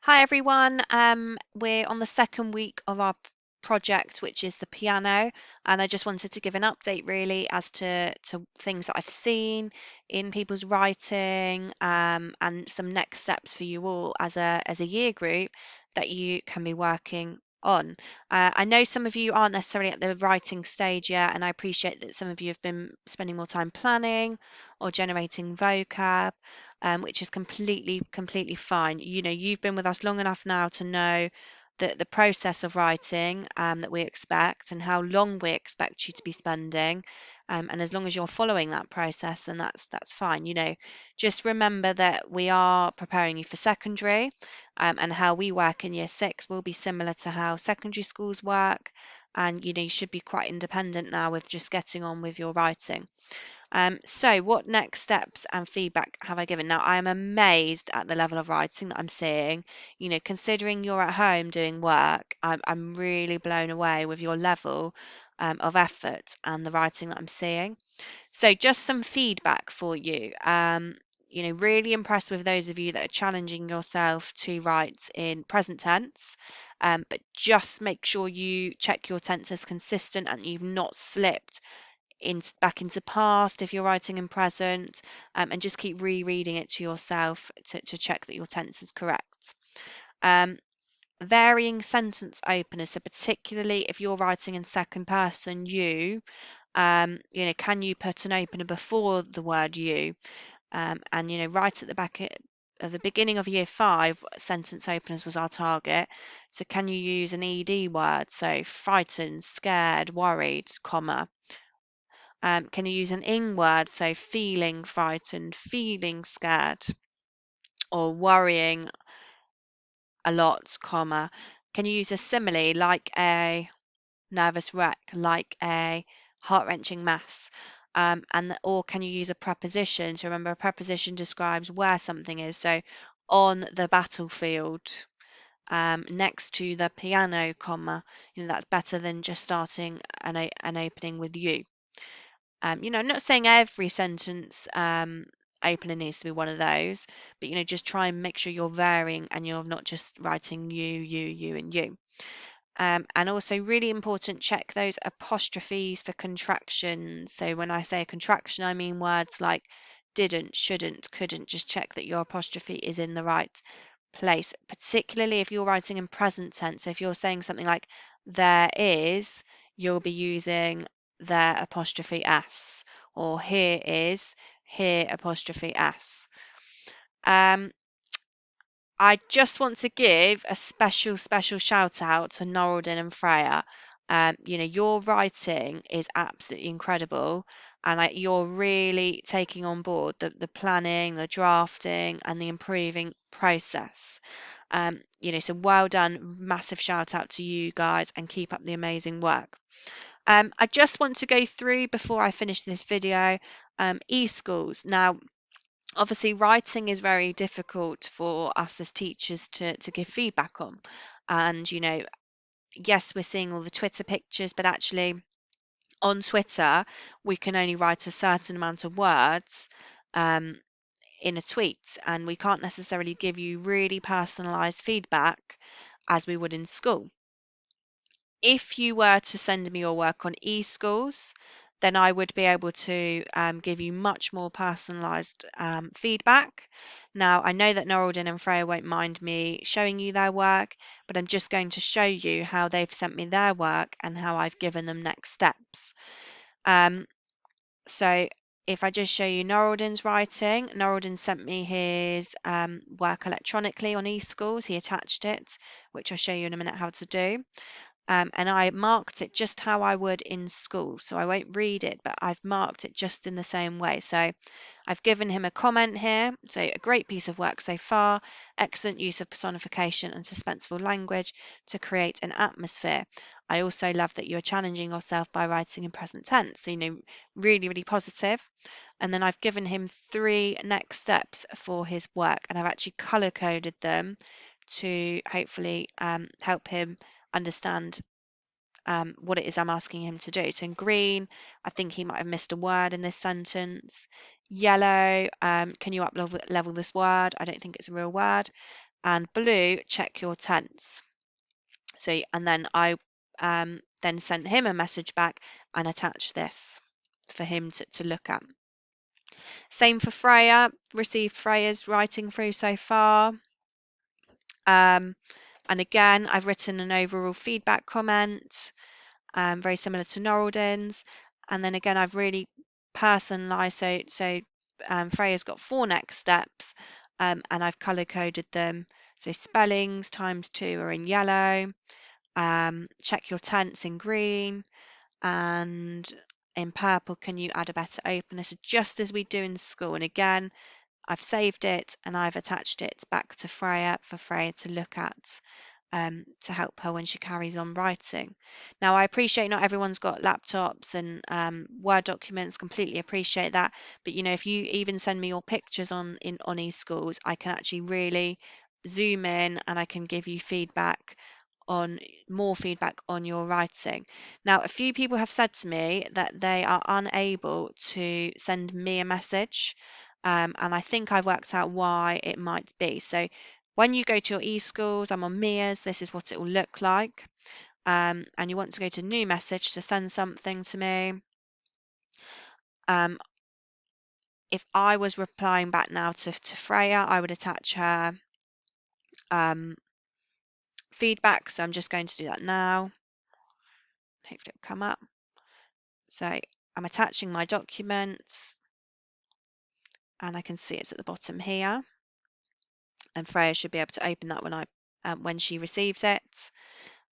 Hi everyone. We're on the second week of our project, which is the piano, and I just wanted to give an update really as to things that I've seen in people's writing, and some next steps for you all as a year group that you can be working on. I know some of you aren't necessarily at the writing stage yet, and I appreciate that some of you have been spending more time planning or generating vocab, which is completely fine. You know, you've been with us long enough now to know the process of writing, that we expect and how long we expect you to be spending. And as long as you're following that process, then that's fine. You know, just remember that we are preparing you for secondary, and how we work in year six will be similar to how secondary schools work. And you know, you should be quite independent now with just getting on with your writing. So what next steps and feedback have I given? Now, I am amazed at the level of writing that I'm seeing. You know, considering you're at home doing work, I'm really blown away with your level of effort and the writing that I'm seeing. So just some feedback for you. You know, really impressed with those of you that are challenging yourself to write in present tense. But just make sure you check your tense as consistent and you've not slipped back into past if you're writing in present, and just keep rereading it to yourself to check that your tense is correct. Um, Varying sentence openers, so particularly if you're writing in second person you, you know, can you put an opener before the word you? And you know, right at the back at the beginning of year five, sentence openers was our target. So can you use an ed word, so frightened, scared, worried, comma? Can you use an ing word, so feeling frightened, feeling scared, or worrying a lot, comma? Can you use a simile like a nervous wreck, like a heart-wrenching mess? Or can you use a preposition? So remember, a preposition describes where something is. So on the battlefield, next to the piano, comma. You know, that's better than just starting an opening with you. You know, I'm not saying every sentence opener needs to be one of those, but you know, just try and make sure you're varying and you're not just writing you, and you. And also really important, check those apostrophes for contractions. So when I say a contraction, I mean words like didn't, shouldn't, couldn't. Just check that your apostrophe is in the right place, particularly if you're writing in present tense. So if you're saying something like there is, you'll be using there apostrophe s, or here is, here apostrophe s. I just want to give a special shout out to Noraldin and Freya. You know, your writing is absolutely incredible, and you're really taking on board the planning, the drafting, and the improving process. You know, so well done. Massive shout out to you guys, and keep up the amazing work. I just want to go through before I finish this video, eSchools. Now, obviously writing is very difficult for us as teachers to give feedback on, and you know, yes, we're seeing all the Twitter pictures, but actually on Twitter we can only write a certain amount of words um, in a tweet, and we can't necessarily give you really personalized feedback as we would in school. If you were to send me your work on eSchools, then I would be able to give you much more personalised feedback. Now, I know that Noraldin and Freya won't mind me showing you their work, but I'm just going to show you how they've sent me their work and how I've given them next steps. So if I just show you Noraldin's writing, Noraldin sent me his work electronically on eSchools. He attached it, which I'll show you in a minute how to do. And I marked it just how I would in school. So I won't read it, but I've marked it just in the same way. So I've given him a comment here. So a great piece of work so far. Excellent use of personification and suspenseful language to create an atmosphere. I also love that you're challenging yourself by writing in present tense. So, you know, really positive. And then I've given him 3 next steps for his work, and I've actually color coded them to hopefully help him understand what it is I'm asking him to do. So in green, I think he might have missed a word in this sentence. Yellow, can you up level this word? I don't think it's a real word. and blue, check your tense. So, and then I then sent him a message back and attached this for him to look at. Same for Freya, received Freya's writing through so far. And again, I've written an overall feedback comment, very similar to Noraldin's. And then again, I've really personalised. So Freya's got 4 next steps, and I've colour coded them. So spellings ×2 are in yellow. Check your tense in green, and in purple, can you add a better opener? So just as we do in school. And again, I've saved it and I've attached it back to Freya for Freya to look at, to help her when she carries on writing. Now, I appreciate not everyone's got laptops and Word documents, completely appreciate that. But if you even send me your pictures on eSchools, I can actually really zoom in and I can give you more feedback on your writing. Now, a few people have said to me that they are unable to send me a message, and I think I've worked out why it might be. So when you go to your eSchools, I'm on Mia's, this is what it will look like. And you want to go to new message to send something to me. If I was replying back now to Freya, I would attach her feedback. So I'm just going to do that now. Hopefully it'll come up. So I'm attaching my documents and I can see it's at the bottom here. And Freya should be able to open that when she receives it.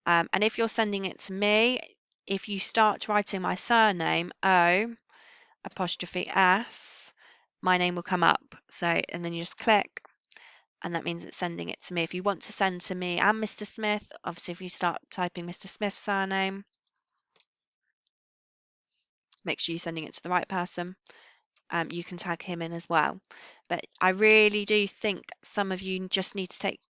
And if you're sending it to me, if you start writing my surname, O''S, my name will come up. So, and then you just click, and that means it's sending it to me. If you want to send to me and Mr. Smith, obviously if you start typing Mr. Smith's surname, make sure you're sending it to the right person. You can tag him in as well. But I really do think some of you just need to take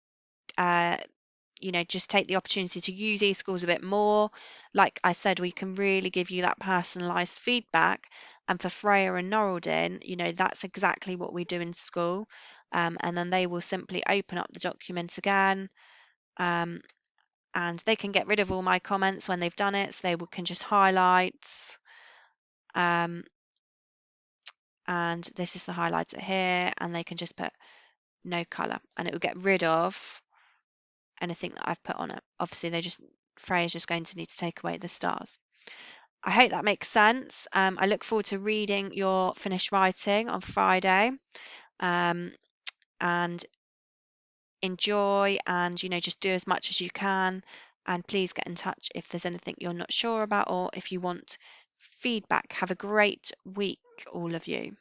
just take the opportunity to use eSchools a bit more. Like I said, we can really give you that personalised feedback. And for Freya and Noraldin, that's exactly what we do in school. And then they will simply open up the document again, and they can get rid of all my comments when they've done it. So they can just highlight, and this is the highlighter here, and they can just put no colour, and it will get rid of anything that I've put on it. Obviously, Freya's just going to need to take away the stars. I hope that makes sense. I look forward to reading your finished writing on Friday, and enjoy, and just do as much as you can. And please get in touch if there's anything you're not sure about or if you want feedback. Have a great week, all of you.